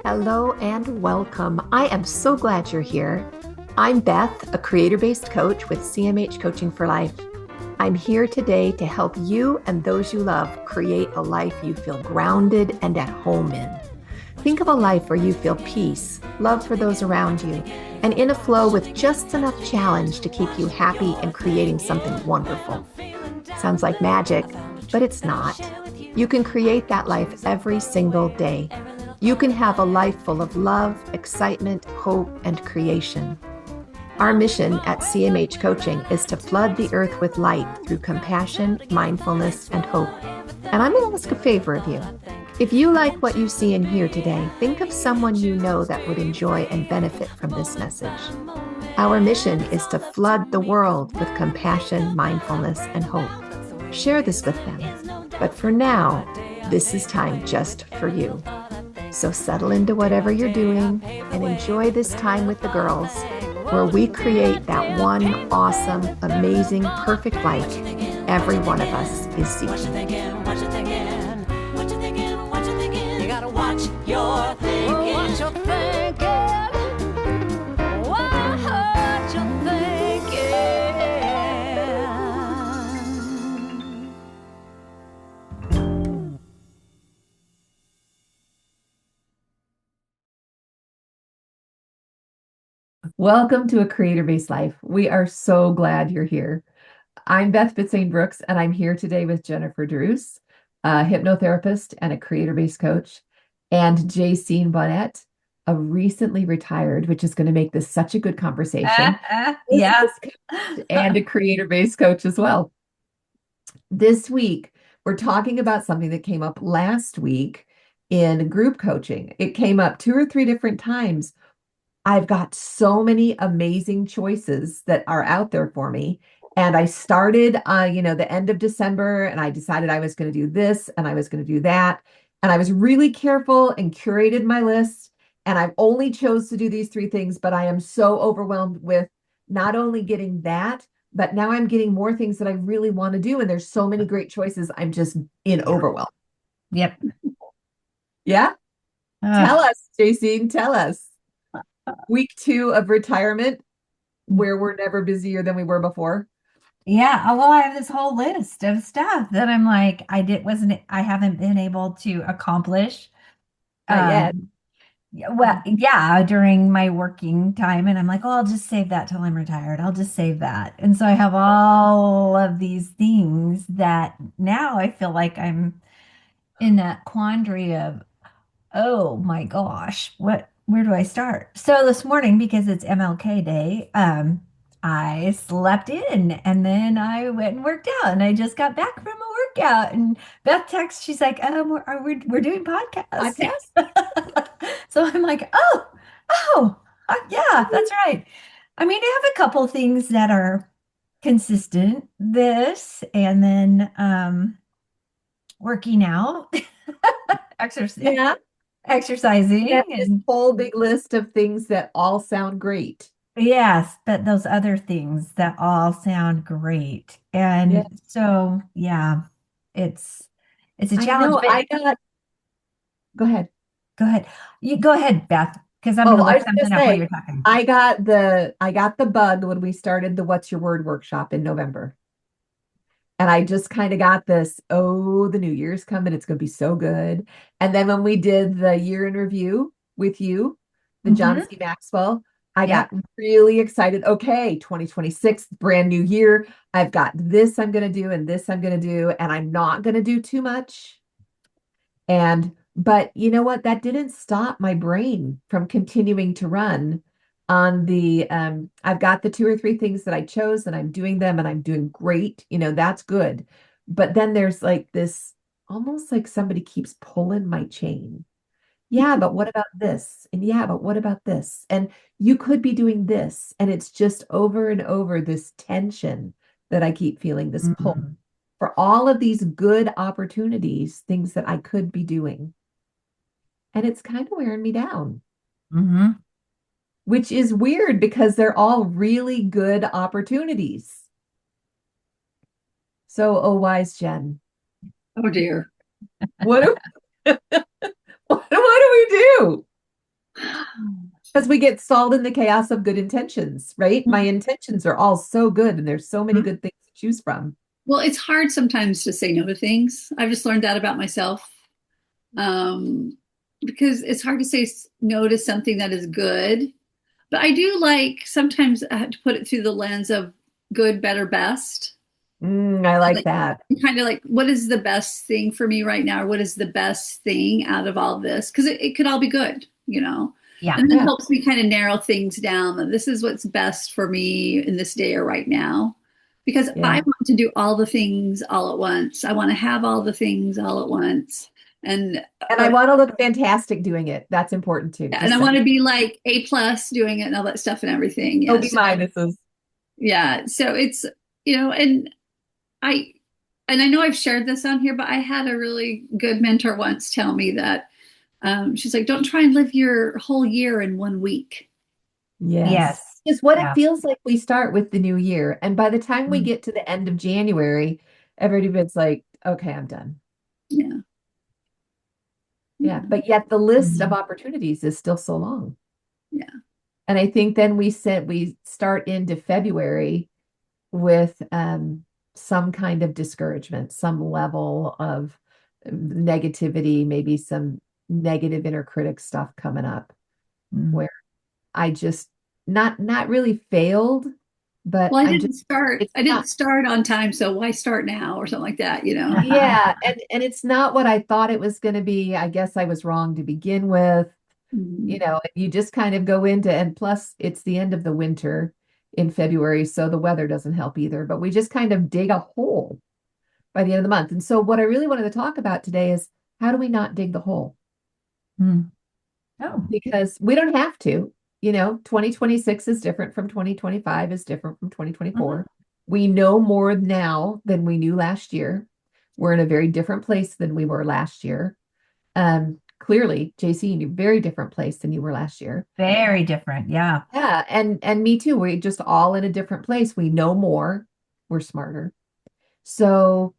Hello and welcome. I am so glad you're here. I'm Beth, a creator-based coach with CMH Coaching for Life. I'm here today to help you and those you love create a life you feel grounded and at home in. Think of a life where you feel peace, love for those around you, and in a flow with just enough challenge to keep you happy and creating something wonderful. Sounds like magic, but it's not. You can create that life every single day. You can have a life full of love, excitement, hope, and creation. Our mission at CMH Coaching is to flood the earth with light through compassion, mindfulness, and hope. And I'm going to ask a favor of you. If you like what you see and hear today, think of someone you know that would enjoy and benefit from this message. Our mission is to flood the world with compassion, mindfulness, and hope. Share this with them. But for now, this is time just for you. So settle into whatever you're doing and enjoy this time with the girls, where we create that one awesome, amazing, perfect life every one of us is seeking. You gotta watch your thinking. Watch your thinking. Watch your thinking. Welcome to A Creator-Based Life. We are so glad you're here. I'm Beth Bitzane-Brooks, and I'm here today with Jennifer Drews, a hypnotherapist and a creator-based coach, and Jacine Bonnet, a recently retired, which is going to make this such a good conversation, Yeah. and a creator-based coach as well. This week, we're talking about something that came up last week in group coaching. It came up 2 or 3 different times. I've got so many amazing choices that are out there for me. And I started, the end of December, and I decided I was going to do this and I was going to do that. And I was really careful and curated my list. And I've only chose to do these 3 things, but I am so overwhelmed with not only getting that, but now I'm getting more things that I really want to do. And there's so many great choices. I'm just in overwhelm. Yep. Yeah. Tell us, Jacine, tell us. Week 2 of retirement, where we're never busier than we were before. Yeah. Well, I have this whole list of stuff that I'm like, I haven't been able to accomplish. Not yet. Well, yeah, during my working time. And I'm like, oh, I'll just save that till I'm retired. I'll just save that. And so I have all of these things that now I feel like I'm in that quandary of, oh my gosh, where do I start? So this morning, because it's MLK Day, I slept in and then I went and worked out and I just got back from a workout and Beth texts, she's like, we're doing podcasts. So I'm like, yeah, that's right. I mean, I have a couple things that are consistent, this and then working out, exercise. Yeah. Exercising This and whole big list of things that all sound great. yes, but those other things that all sound great. And Yeah. so yeah, it's it's a I challenge, know. but Go ahead. go ahead. You go ahead, Beth, because I'm Oh, gonna I look was something gonna up while say, you're talking. I got the bug when we started the What's Your Word workshop in November. And I just kind of got this, oh, the new year's coming, it's going to be so good. And then when we did the year in review with you, the John Mhm. C. Maxwell, I Yep. got really excited. Okay, 2026, brand new year. I've got this I'm going to do and this I'm going to do, and I'm not going to do too much. But you know what? That didn't stop my brain from continuing to run on I've got the 2 or 3 things that I chose and I'm doing them and I'm doing great. That's good. But then there's like this, almost like somebody keeps pulling my chain. Yeah, but what about this? And yeah, but what about this? And you could be doing this. And it's just over and over this tension that I keep feeling, this pull Mhm. for all of these good opportunities, things that I could be doing. And it's kind of wearing me down, Mhm. which is weird because they're all really good opportunities. So, oh, wise Jen, Oh dear. what do, what do we do? because we get stalled in the chaos of good intentions, right? My intentions are all so good and there's so many good things to choose from. Well, it's hard sometimes to say no to things. I've just learned that about myself. Because it's hard to say no to something that is good. But I do like sometimes I have to put it through the lens of good, better, best. I like that. Kind of like, what is the best thing for me right now? Or what is the best thing out of all this? Because it could all be good, you know? Yeah. And it helps me kind of narrow things down that this is what's best for me in this day or right now. Because I want to do all the things all at once. I want to have all the things all at once. And I want to look fantastic doing it. That's important too. And I want to be like A+ doing it and all that stuff and everything. Yeah. Be minuses. Yeah. So it's, you know, and I know I've shared this on here, but I had a really good mentor once tell me that she's like, don't try and live your whole year in 1 week. Yes. It's what it feels like we start with the new year. And by the time we get to the end of January, everybody's like, okay, I'm done. Yeah. Yeah. But yet the list of opportunities is still so long. Yeah. And I think then we start into February with some kind of discouragement, some level of negativity, maybe some negative inner critic stuff coming up where I just not really failed, but well, I didn't start on time, so why start now or something like that, you know? Yeah, and it's not what I thought it was going to be. I guess I was wrong to begin with. You know, you just kind of go into, and plus it's the end of the winter in February, so the weather doesn't help either, but we just kind of dig a hole by the end of the month. And so what I really wanted to talk about today is how do we not dig the hole? Because we don't have to. You know, 2026 is different from 2025 is different from 2024. We know more now than we knew last year. We're in a very different place than we were last year. Clearly, JC, you're in a very different place than you were last year. Very different. Yeah. Yeah. And me too. We're just all in a different place. We know more. We're smarter. So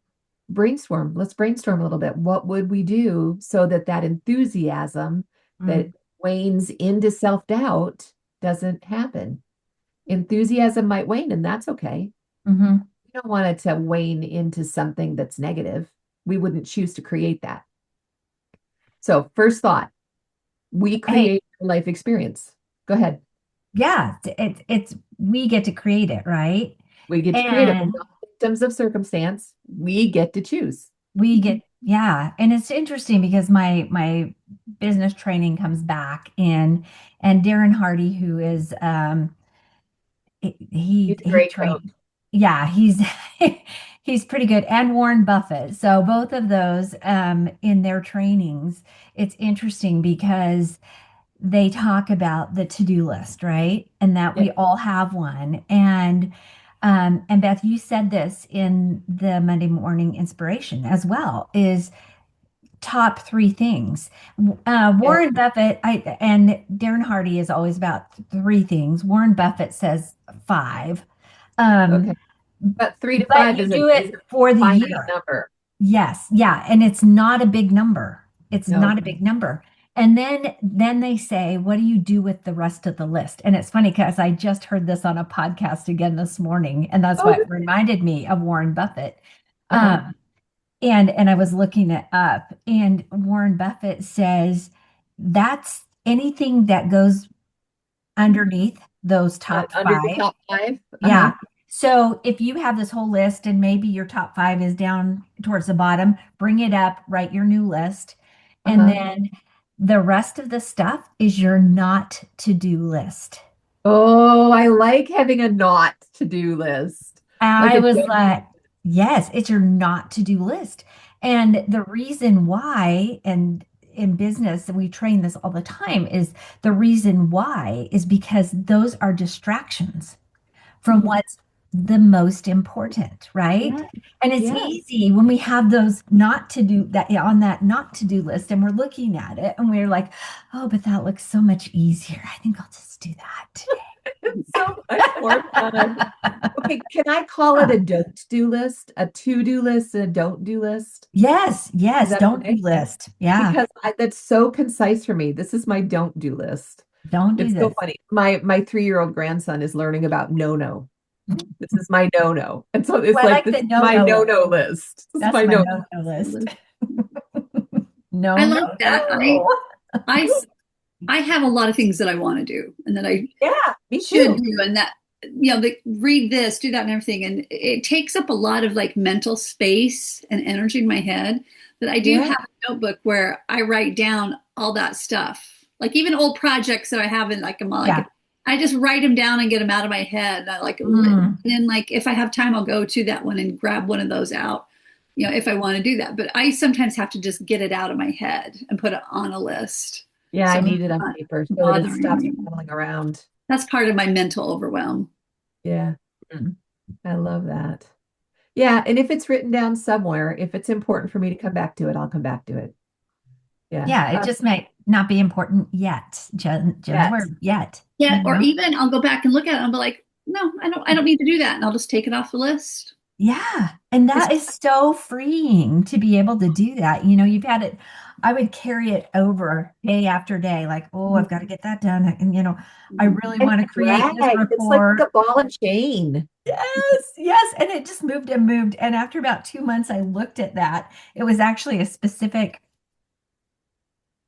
brainstorm. Let's brainstorm a little bit. What would we do so that enthusiasm that wanes into self-doubt doesn't happen? Enthusiasm might wane, and that's okay. We don't want it to wane into something that's negative. We wouldn't choose to create that. So first thought, we create life experience. Go ahead. Yeah, it's we get to create it, right? We get to create it. We're not victims of circumstance. We get to choose. Yeah. And it's interesting because my business training comes back in, and Darren Hardy, who is he great trained. coach. Yeah, he's pretty good. And Warren Buffett. So both of those in their trainings, it's interesting because they talk about the to-do list, right? And that we all have one. And Beth, you said this in the Monday morning inspiration as well, is top 3 things. Warren Buffett and Darren Hardy is always about 3 things. Warren Buffett says 5. Okay. But 3 to 5 is do it for the year. Number. Yes. Yeah. And it's not a big number. It's not a big number. And then they say, what do you do with the rest of the list? And it's funny because I just heard this on a podcast again this morning, and that's what reminded me of Warren Buffett. And I was looking it up, and Warren Buffett says that's anything that goes underneath those top 5. Under the top 5? Yeah. So if you have this whole list and maybe your top 5 is down towards the bottom, bring it up, write your new list. And then the rest of the stuff is your not to-do list. Oh, I like having a not to-do list. I was like, yes, it's your not to-do list. And the reason why, and in business, and we train this all the time, is the reason why is because those are distractions from what's the most important, right? And it's easy when we have those not to do that on that not to do list, and we're looking at it and we're like, oh, but that looks so much easier. I think I'll just do that today. So much more fun. Okay, can I call it a don't do list, a to-do list, a don't do list? Yes, don't do list. Yeah. Because that's so concise for me. This is my don't do list. Don't do It's so this. funny. My 3-year-old grandson is learning about no-no. This is my no-no. And so Oh, it's I like, like this the is my no-no list. no-no list. This is That's my my no. no-no list. I No, no, like that. no. I I have a lot of things that I want to do and that I Yeah, me should too. do, and that read this, do that, and everything, and it takes up a lot of like mental space and energy in my head. That I do Yeah. have a notebook where I write down all that stuff, like even old projects that I have in like Yeah. I just write them down and get them out of my head. And I like, and Mm. then like if I have time, I'll go to that one and grab one of those out, if I want to do that. But I sometimes have to just get it out of my head and put it on a list, Yeah, so I it's need it on not paper so that it bothering stops me. rattling around. That's part of my mental overwhelm. Yeah, I love that. Yeah, and if it's written down somewhere, if it's important for me to come back to it, I'll come back to it. Yeah. Yeah, it just might not be important yet. Jen's Yet. word, yet. Yeah, You or know? even I'll go back and look at it and be like, no, I don't need to do that, and I'll just take it off the list. Yeah. And It's that is so freeing to be able to do that. You've had it, I would carry it over day after day, like, oh, I've got to get that done. And, I really And want to it create this drags. It's like report. a ball and chain. Yes, yes. And it just moved and moved. And after about 2 months, I looked at that. It was actually a specific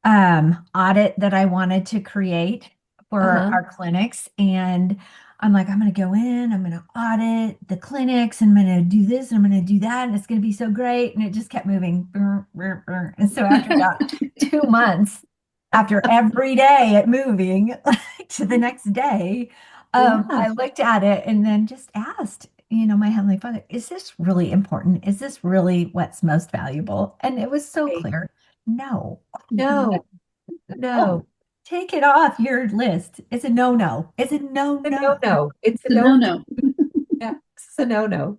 audit that I wanted to create for Uh-huh. our clinics. And I'm like, I'm going to go in, I'm going to audit the clinics, and I'm going to do this, and I'm going to do that, and it's going to be so great. And it just kept moving. Brr, brr, brr. And so after about 2 months, after every day it moving like, to the next day, Yeah. I looked at it and then just asked, my Heavenly Father, is this really important? Is this really what's most valuable? And it was so Right. clear. No. No, Oh, no. take it off your list. It's a no-no. It's a It's a no-no. no-no. It's a No, no. no. Yeah, it's a no-no.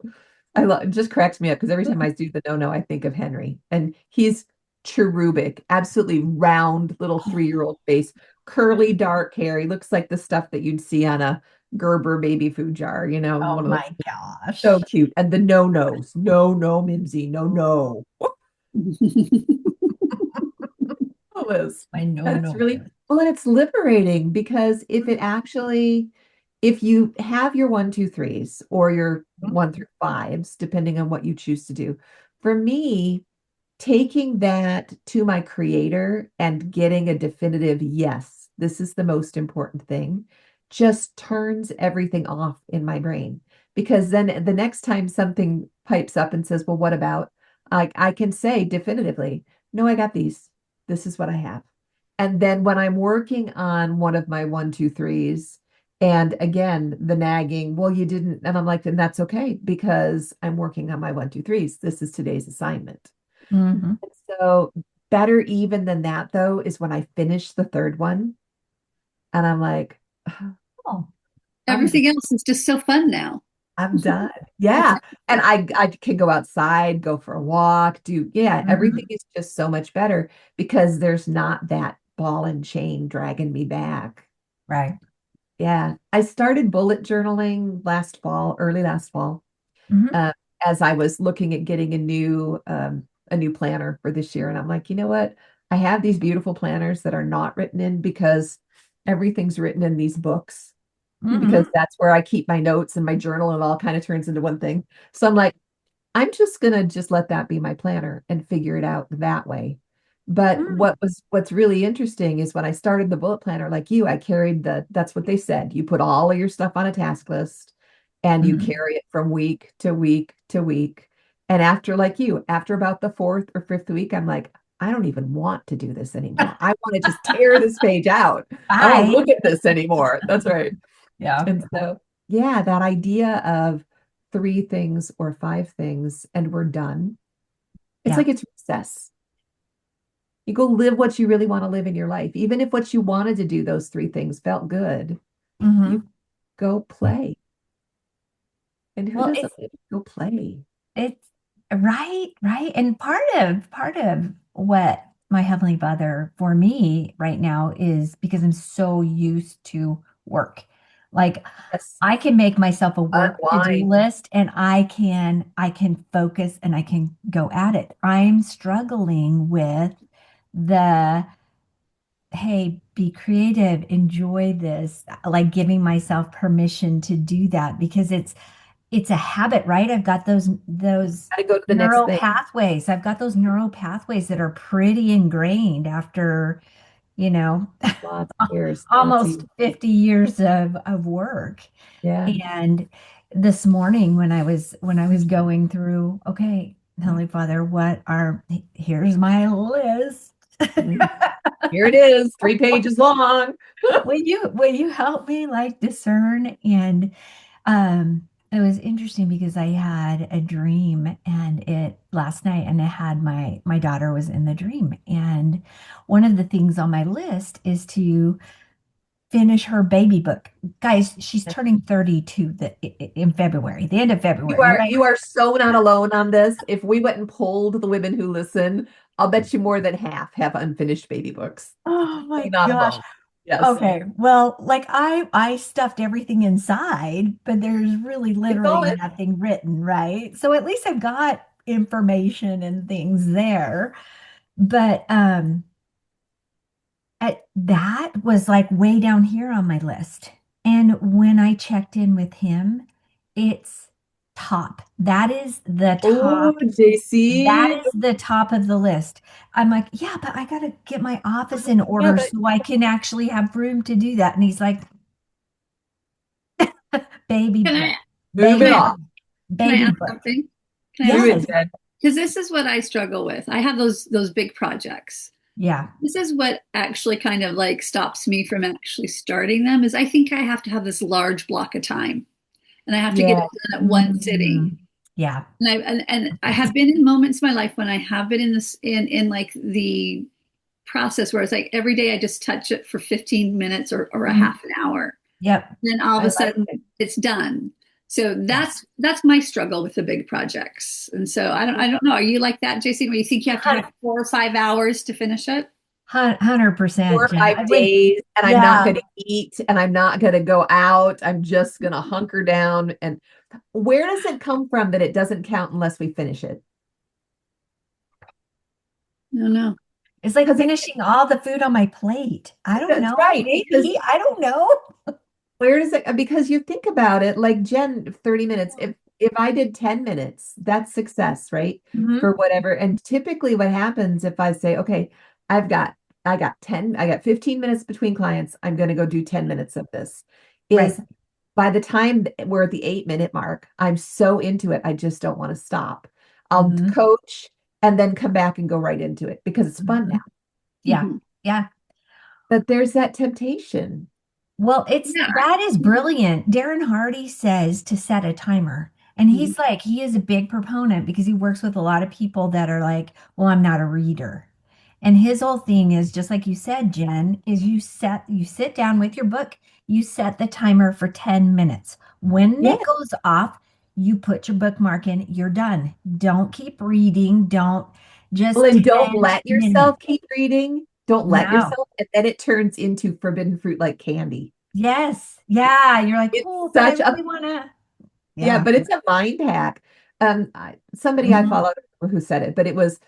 It just cracks me up because every time I do the no-no, I think of Henry. And he's cherubic, absolutely round little 3-year-old face, curly dark hair. He looks like the stuff that you'd see on a Gerber baby food jar, Oh one of those. my So gosh. cute. And the no-nos. No, no, Mimsy. No, no. Liz. My And it's no-no really list. well, and it's liberating because if you have your one, two, threes or your one through fives, depending on what you choose to do, for me, taking that to my creator and getting a definitive yes, this is the most important thing, just turns everything off in my brain. Because then the next time something pipes up and says, well, what about? I can say definitively, no, I got these. This is what I have. And then when I'm working on one of my one, two, threes, and again, the nagging, well, you didn't, and I'm like, then that's okay because I'm working on my one, two, threes. This is today's assignment. Hmm. So better even than that, though, is when I finish the third one and I'm like, Oh, I'm done. Everything else is just so fun now. I'm done. It's Yeah. And I can go outside, go for a walk, yeah, everything mhm. is just so much better because there's not that ball and chain dragging me back. Right. Yeah. I started bullet journaling early last fall, Hmm. uh, as I was looking at getting a new planner for this year. And I'm like, you know what? I have these beautiful planners that are not written in because everything's written in these books because Hmm. that's where I keep my notes and my journal and it all kind of turns into one thing. So I'm like, I'm just gonna just let that be my planner and figure it out that way. But what's really interesting is when I started the bullet planner, like you, I carried that's what they said. You put all of your stuff on a task list and you Hmm. carry it from week to week to week. And after about the fourth or fifth week, I'm like, I don't even want to do this anymore. I want to just tear this page out. I don't want to Bye. look at this anymore. That's right. Yeah. And so, yeah, that idea of three things or five things and we're done. It's Yeah. like it's recess. You go live what you really want to live in your life. Even if what you wanted to do, those three things felt good, you Hmm. go play. And who Well, doesn't live to go play? it's right, right. And part of what my Heavenly Father for me right now is because I'm so used to work. Like Yes, I can make myself a work to-do unwind. list and I can focus and I can go at it. I'm struggling with the hey, be creative, enjoy this, like giving myself permission to do that because it's a habit, right? I've got those Gotta go to the next neural thing. pathways. I've got those neural pathways that are pretty ingrained after, you know, Lots of years, lots of almost years. 50 years of work. Yeah. And this morning when I was going through, okay, Heavenly Father, here's my list. Mhm. Here it is, 3 pages long. Will you help me like discern? And it was interesting because I had a dream and it last night and I had my daughter was in the dream. And one of the things on my list is to finish her baby book. Guys, she's turning 32 in February, the end of You February, are right? you are so not alone on this. If we went and polled the women who listen, I'll bet you more than half have unfinished baby books. Oh my You're not gosh. alone. Yes. Okay. Well, like I stuffed everything inside, but there's really Keep literally going. nothing written, right? So at least I've got information and things there. But that was like way down here on my list. And when I checked in with him, it's top. That is the Oh, top. That JC. is the top of the list. I'm like, yeah, but I got to get my office in Yeah, order but so I can actually have room to do that. And he's like, baby Can book, I move can it I baby, off. ask, can I baby ask book. something? Can I ask Do it, Yes. something? Jen. Because this is what I struggle with. I have those big projects. Yeah. This is what actually kind of like stops me from actually starting them is I think I have to have this large block of time and I have to get Yeah. it done at one sitting. Mhm. Yeah. And I have been in moments in my life when I have been in this in like the process where it's like every day I just touch it for 15 minutes or a Mhm. half an hour. Yep. Then all of I a like sudden it. it's done. So Yeah. that's my struggle with the big projects. And so I don't know. Are you like that, Jason, where you think you have to have 4 or 5 hours to finish it? 4 100%, or Jen. 5 days, and I'm not Yeah. going to eat, and I'm not going to go out. I'm just going to hunker down. And where does it come from that it doesn't count unless we finish it? No, no. It's like Because finishing all the food on my plate. I don't that's know. right. Because Maybe. I don't know. where does it? Because you think about it, like Jen, 30 minutes. If I did 10 minutes, that's success, right? Hmm. For whatever. And typically what happens if I say, okay, I've got I got 15 minutes between clients. I'm going to go do 10 minutes of this. Right. Is by the time we're at the 8 minute mark, I'm so into it, I just don't want to stop. I'll Hmm. coach and then come back and go right into it because it's fun Hmm. now. Yeah. Yeah. But there's that temptation. Well, Yeah. that is brilliant. Darren Hardy says to set a timer. And Mhm. he's like, he is a big proponent because he works with a lot of people that are like, well, I'm not a reader. And his whole thing is just like you said, Jen, is you sit down with your book, you set the timer for 10 minutes. When Yeah. it goes off, you put your bookmark in, you're done. Don't keep reading. Don't Well, just and don't 10 let minutes. yourself keep reading. Don't let No. yourself, and then it turns into forbidden fruit like candy. Yes. Yeah. You're like, It's oh, but I such really a want to. Yeah, Yeah. but it's a mind hack. Somebody I Hmm. followed who said it, but it was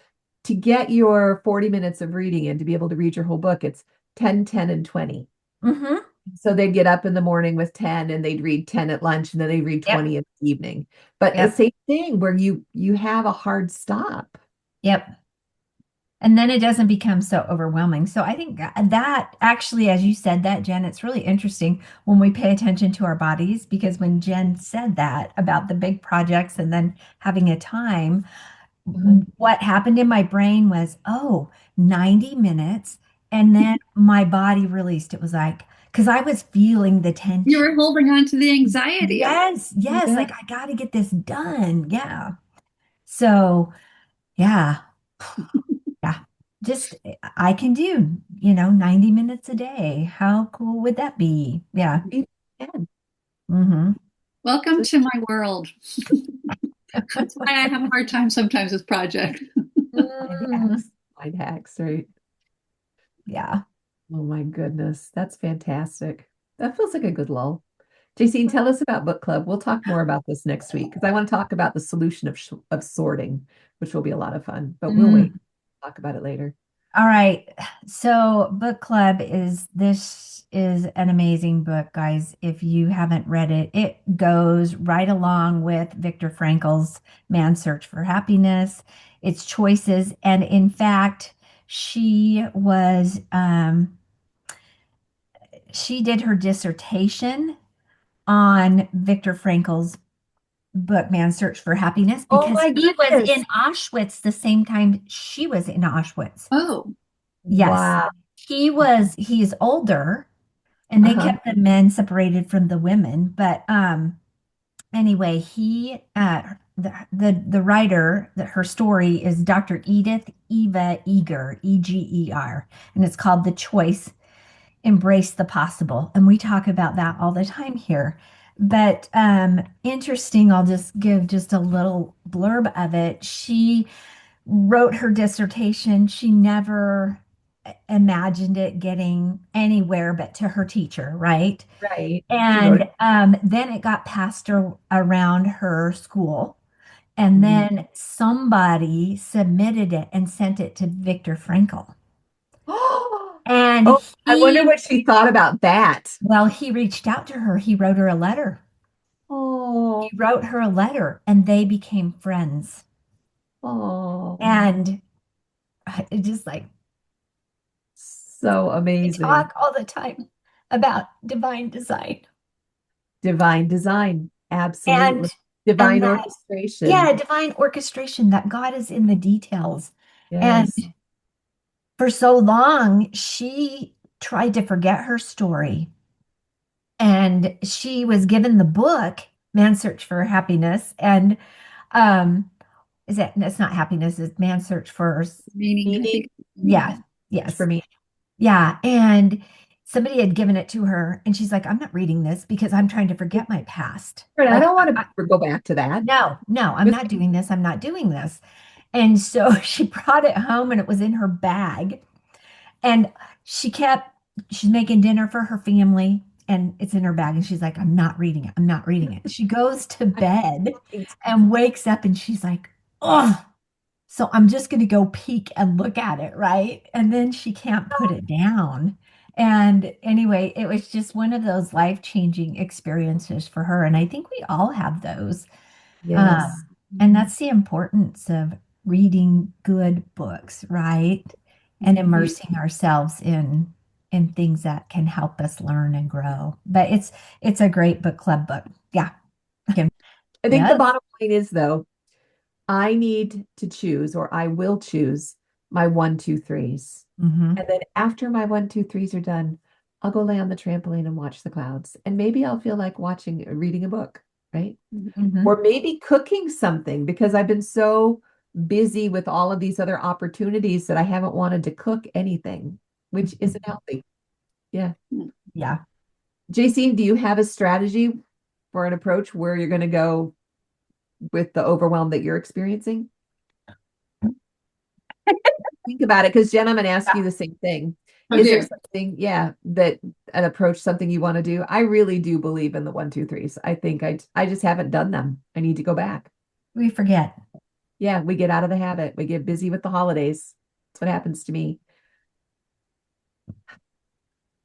to get your 40 minutes of reading and to be able to read your whole book, it's 10, 10, and 20. Hmm. So they'd get up in the morning with 10 and they'd read 10 at lunch and then they'd read Yep. 20 in the evening. But the Yep. same thing where you have a hard stop. Yep. And then it doesn't become so overwhelming. So I think that actually, as you said that, Jen, it's really interesting when we pay attention to our bodies because when Jen said that about the big projects and then having a time, Mhm. what happened in my brain was, oh, 90 minutes. And then my body released. It was like, because I was feeling the You tension. were holding on to the anxiety of it. Yes, yes. Yeah. Like I got to get this done. Yeah. So, yeah. Yeah. Just I can do, 90 minutes a day. How cool would that be? Yeah. You can. Hmm. Welcome Just to my world. That's why I have a hard time sometimes with projects. mind Mm. hacks. Mind hacks, right? Yeah. Oh my goodness. That's fantastic. That feels like a good lull. JC, tell us about book club. We'll talk more about this next week because I want to talk about the solution of sorting, which will be a lot of fun, but we'll wait. Mm. Talk about it later. All right. So book club is this is an amazing book, guys. If you haven't read it, it goes right along with Viktor Frankl's Man's Search for Happiness, its choices. And in fact, she was she did her dissertation on Viktor Frankl's book, Man's Search for Happiness, Oh because my he was goodness. in Auschwitz the same time she was in Auschwitz. Oh, Yes. Wow. He's older and they Uh-huh. kept the men separated from the women. But anyway, the writer, her story is Dr. Edith Eva Eger, Eger, and it's called The Choice, Embrace the Possible. And we talk about that all the time here. But interesting, I'll just give just a little blurb of it. She wrote her dissertation. She never imagined it getting anywhere but to her teacher, right? Right. She wrote And it. then it got passed around her school. And Mhm. then somebody submitted it and sent it to Viktor Frankl. And Oh, I wonder what she thought about that. well, he reached out to her. He wrote her a letter. Oh, He wrote her a letter and they became friends. oh, And it just like so we amazing. talk all the time about divine design. Divine design. And Absolutely. and Divine that yeah, orchestration. divine orchestration that God is in the details. And Yes. for so long, she tried to forget her story. And she was given the book, Man's Search for Happiness. And um, is it, it's not happiness, it's Man's Search for, meaning, I Meaning think. yeah, for yes. me. Yeah. And somebody had given it to her, and she's like, I'm not reading this because I'm trying to forget my past. Right, I Like, don't want to go back to that. no, no, I'm Just not doing this. I'm not doing this. And so she brought it home and it was in her bag. And she kept, she's making dinner for her family and it's in her bag. And she's like, I'm not reading it. I'm not reading it. She goes to bed and wakes up and she's like, oh, so I'm just going to go peek and look at it. Right. And then she can't put it down. And anyway, it was just one of those life-changing experiences for her. And I think we all have those. yes. And that's the importance of reading good books, right? And You- immersing ourselves in things that can help us learn and grow. But it's a great book club book. Yeah. Kim. I think the Yes. bottom line is though, I need to choose, or I will choose my one, two, threes. Hmm. And then after my one, two, threes are done, I'll go lay on the trampoline and watch the clouds. And maybe I'll feel like reading a book, right? Hmm. Or maybe cooking something because I've been so busy with all of these other opportunities that I haven't wanted to cook anything, which isn't healthy. Yeah. Yeah. JC, do you have a strategy for an approach where you're going to go with the overwhelm that you're experiencing? Think about it because Jen, I'm going to ask you the same thing. Oh Is there dear. something, yeah, that an approach, something you want to do? I really do believe in the one, two, threes. I think I just haven't done them. I need to go back. We forget. Yeah, we get out of the habit. We get busy with the holidays. That's what happens to me.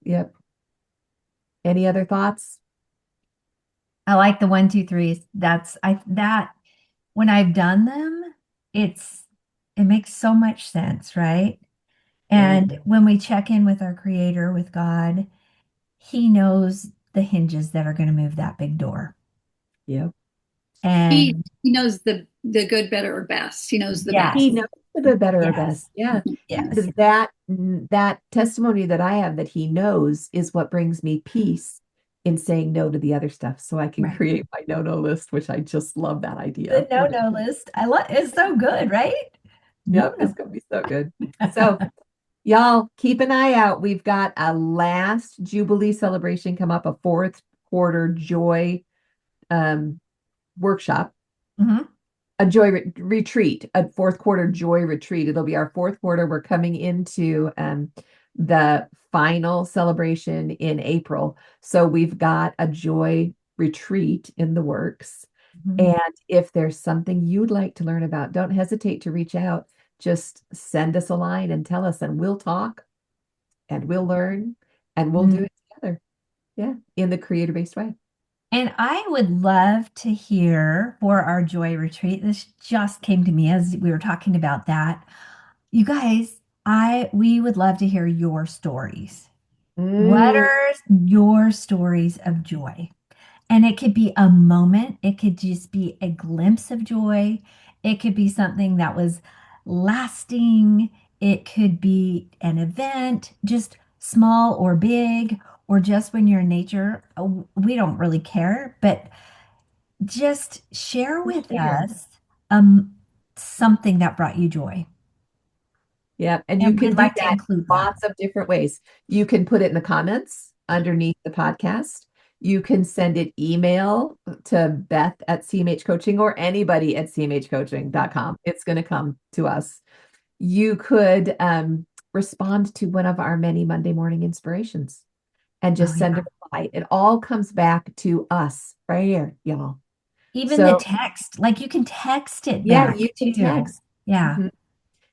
Yep. Any other thoughts? I like the one, two, threes. That's I that when I've done them, it makes so much sense, right? Right. And when we check in with our creator, with God, he knows the hinges that are going to move that big door. Yep. And He knows the good, better, or best. He knows the He best. yes, knows the good, better, or yes, best. Yeah. yes. And that testimony that I have that he knows is what brings me peace in saying no to the other stuff. So I can Right. create my no list, which I just love that The idea. What no-no list. I love it's so good, right? No, Yep, no. it's gonna be so good. So y'all keep an eye out. We've got a last Jubilee celebration come up, a fourth quarter joy um workshop, Mhm. a retreat, a fourth quarter joy retreat. It'll be our fourth quarter. We're coming into the final celebration in April. So we've got a joy retreat in the works. Mhm. And if there's something you'd like to learn about, don't hesitate to reach out. just send us a line and tell us, and we'll talk and we'll learn and we'll do it together. Yeah, in the creator-based way. And I would love to hear for our joy retreat. This just came to me as we were talking about that. You guys, we would love to hear your stories. What are your stories of joy? And it could be a moment, it could just be a glimpse of joy, it could be something that was lasting, it could be an event, just small or big, or just when you're in nature. We don't really care, but just share with us um, something that brought you joy. Yeah, and you can we'd do like to that include that. lots of different ways. You can put it in the comments underneath the podcast. You can send it email to Beth at CMH Coaching or anybody at cmhcoaching.com. It's going to come to us. You could respond to one of our many Monday morning inspirations and just send a reply. It all comes back to us right here, y'all. Even the text, like you can text it back you can too. text. Yeah. Mm-hmm.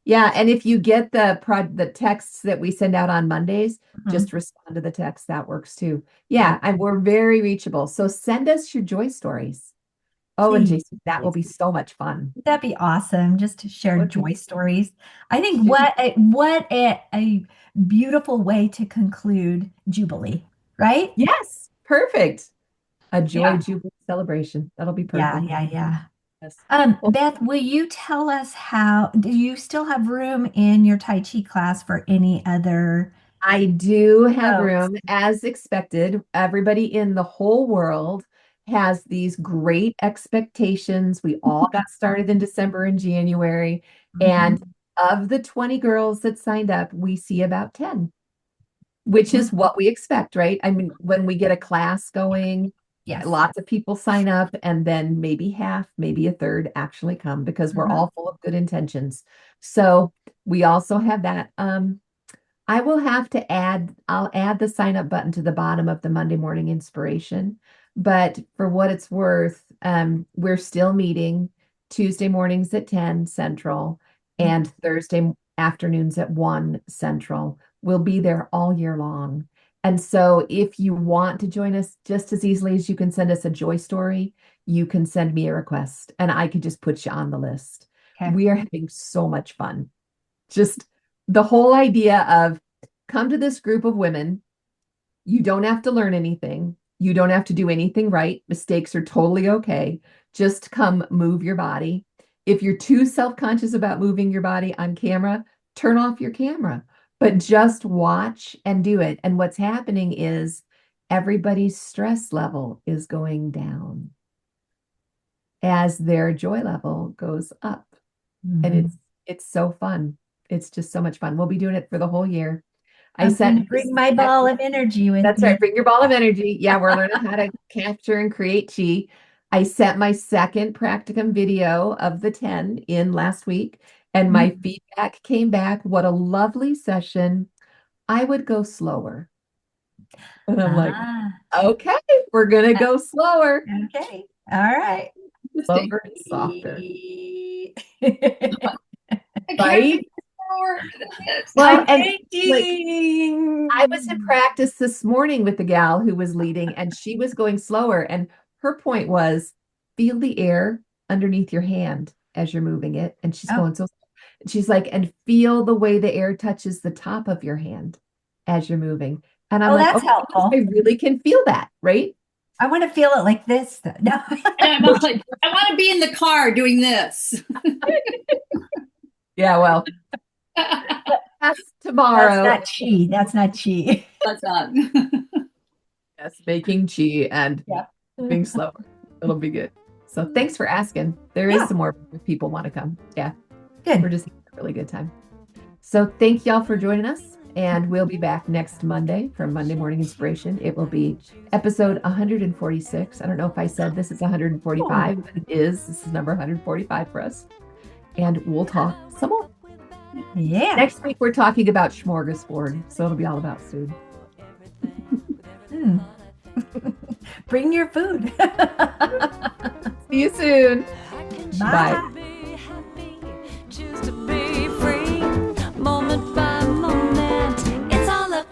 Yeah, and if you get the texts that we send out on Mondays, just respond to the text. That works too. Yeah, and we're very reachable. So send us your joy stories. Oh, and Jason, that will be so much fun. That'd be awesome, just to share joy stories. I think what a beautiful way to conclude Jubilee, right? Yes, perfect. A joy jubilee celebration. That'll be perfect. Yeah. Yes. Beth, will you tell us do you still have room in your Tai Chi class for any other? I do have room, as expected. Everybody in the whole world has these great expectations. We all got started in December and January. And of the 20 girls that signed up, we see about 10, which is what we expect, right? I mean, when we get a class going, lots of people sign up, and then maybe half, maybe a third actually come because we're all full of good intentions. So we also have that. I'll add the sign up button to the bottom of the Monday morning inspiration. But for what it's worth, we're still meeting Tuesday mornings at 10 Central and Thursday afternoons at 1 Central. We'll be there all year long. And so if you want to join us just as easily as you can send us a joy story, you can send me a request and I could just put you on the list. Okay. We are having so much fun. Just the whole idea of come to this group of women. You don't have to learn anything. You don't have to do anything right. Mistakes are totally okay. Just come move your body. If you're too self-conscious about moving your body on camera, turn off your camera, but just watch and do it. And what's happening is everybody's stress level is going down as their joy level goes up. And it's so fun. It's just so much fun. We'll be doing it for the whole year. Bring my ball of energy with me. That's right. Bring your ball of energy. Yeah, we're learning how to capture and create chi. I sent my second practicum video of the 10 in last week, and my feedback came back. What a lovely session. I would go slower. And I'm like, okay, we're going to go slower. Okay. All right. Slower and softer. Right? Well, and I was in practice this morning with the gal who was leading, and she was going slower. And her point was, feel the air underneath your hand as you're moving it. And she's going so. She's like, and feel the way the air touches the top of your hand as you're moving. And I'm like, that's helpful. I really can feel that, right? I want to feel it like this. No. I want to be in the car doing this. Yeah, well, that's tomorrow. That's not chi. That's not chi. That's not. Yes, making chi and being slower. It'll be good. So thanks for asking. There is some more people want to come. Yeah. Good. We're just having a really good time. So thank y'all for joining us. And we'll be back next Monday for Monday Morning Inspiration. It will be episode 146. I don't know if I said this is 145, but it is. This is number 145 for us. And we'll talk some more. Yeah. Next week, we're talking about smorgasbord. So it'll be all about food. Bring your food. See you soon. Bye. Choose to be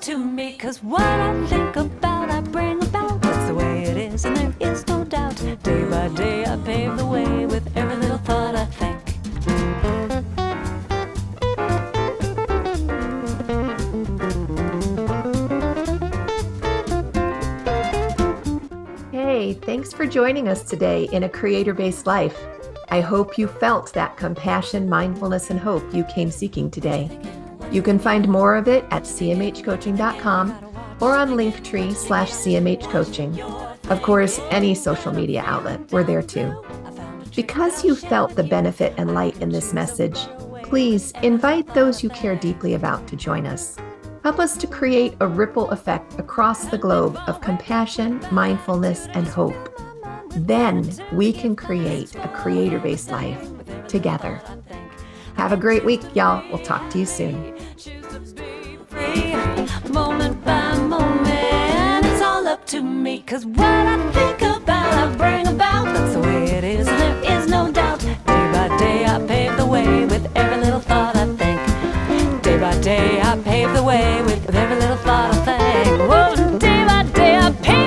to me, 'cause what I think about, I bring about. That's the way it is, and there is no doubt. Day by day, I pave the way with every little thought I think. Hey, thanks for joining us today in A Creator-Based Life. I hope you felt that compassion, mindfulness, and hope you came seeking today. You can find more of it at cmhcoaching.com or on Linktree/CMHcoaching. Of course, any social media outlet, we're there too. Because you felt the benefit and light in this message, please invite those you care deeply about to join us. Help us to create a ripple effect across the globe of compassion, mindfulness, and hope. Then we can create a creator-based life together. Have a great week, y'all. We'll talk to you soon. Moment by moment, it's all up to me, 'cause what I think about, I bring about. That's the way it is, and there is no doubt. Day by day, I pave the way with every little thought I think. Day by day, I pave the way with every little thought I think. Whoa, day by day, I pave